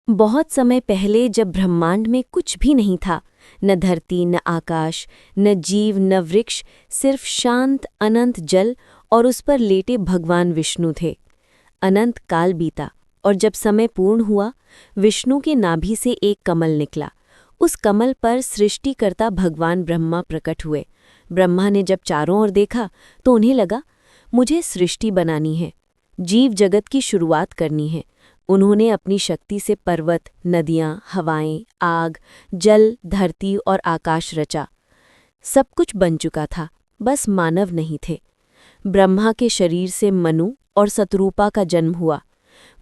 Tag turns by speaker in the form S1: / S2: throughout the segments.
S1: बहुत समय पहले जब ब्रह्मांड में कुछ भी नहीं था, न धरती, न आकाश, न जीव, न वृक्ष, सिर्फ शांत अनंत जल और उस पर लेटे भगवान विष्णु थे। अनंत काल बीता और जब समय पूर्ण हुआ, विष्णु के नाभि से एक कमल निकला। उस कमल पर सृष्टिकर्ता भगवान ब्रह्मा प्रकट हुए। ब्रह्मा ने जब चारों ओर देखा तो उन्हें लगा, मुझे सृष्टि बनानी है, जीव जगत की शुरुआत करनी है। उन्होंने अपनी शक्ति से पर्वत, नदियाँ, हवाएं, आग, जल, धरती और आकाश रचा। सब कुछ बन चुका था, बस मानव नहीं थे। ब्रह्मा के शरीर से मनु और शतरूपा का जन्म हुआ।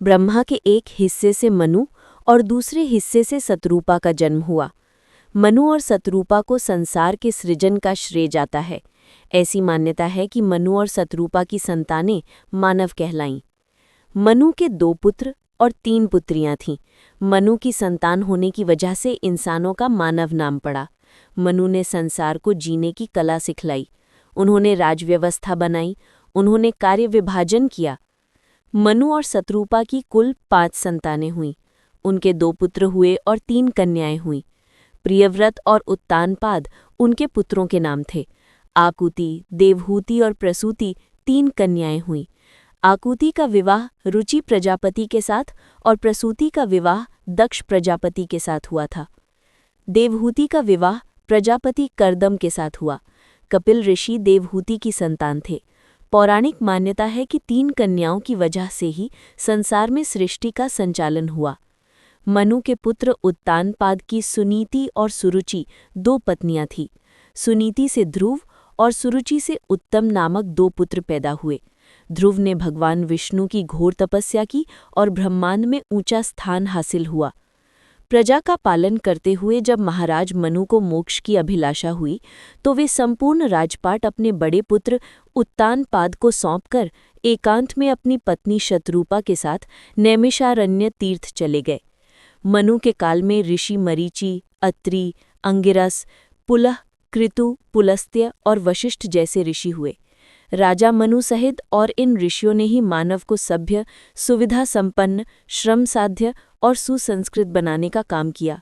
S1: ब्रह्मा के एक हिस्से से मनु और दूसरे हिस्से से शतरूपा का जन्म हुआ। मनु और शतरूपा को संसार के सृजन का श्रेय जाता है। ऐसी मान्यता है कि मनु और शतरूपा की संतानें मानव कहलाईं। मनु के 2 पुत्र और 3 पुत्रियां थीं। मनु की संतान होने की वजह से इंसानों का मानव नाम पड़ा। मनु ने संसार को जीने की कला सिखलाई। उन्होंने राजव्यवस्था बनाई। उन्होंने कार्य विभाजन किया। मनु और शतरूपा की कुल 5 संतानें हुईं। उनके 2 पुत्र हुए और 3 कन्याएं हुईं। प्रियव्रत और उत्तानपाद उनके पुत्रों के नाम थे। आकुति, देवहूति और प्रसूति 3 कन्याएं हुईं। आकुति का विवाह रुचि प्रजापति के साथ और प्रसूति का विवाह दक्ष प्रजापति के साथ हुआ था। देवहूति का विवाह प्रजापति कर्दम के साथ हुआ। कपिल ऋषि देवहूति की संतान थे। पौराणिक मान्यता है कि 3 कन्याओं की वजह से ही संसार में सृष्टि का संचालन हुआ। मनु के पुत्र उत्तानपाद की सुनीति और सुरुचि 2 पत्नियां थीं। सुनीति से ध्रुव और सुरुचि से उत्तम नामक 2 पुत्र पैदा हुए। ध्रुव ने भगवान विष्णु की घोर तपस्या की और ब्रह्मांड में ऊंचा स्थान हासिल हुआ। प्रजा का पालन करते हुए जब महाराज मनु को मोक्ष की अभिलाषा हुई तो वे संपूर्ण राजपाट अपने बड़े पुत्र उत्तानपाद को सौंपकर एकांत में अपनी पत्नी शतरूपा के साथ नैमिषारण्य तीर्थ चले गए। मनु के काल में ऋषि मरीचि, अत्रि, अंगिरस, पुलह, कृतु, पुलस्त्य और वशिष्ठ जैसे ऋषि हुए। राजा मनु सहित और इन ऋषियों ने ही मानव को सभ्य, सुविधा संपन्न, श्रम साध्य और सुसंस्कृत बनाने का काम किया।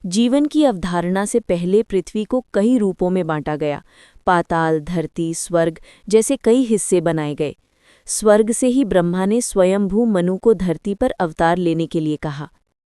S1: जीवन की अवधारणा से पहले पृथ्वी को कई रूपों में बांटा गया। पाताल, धरती, स्वर्ग जैसे कई हिस्से बनाए गए। स्वर्ग से ही ब्रह्मा ने स्वयंभू मनु को धरती पर अवतार लेने के लिए कहा।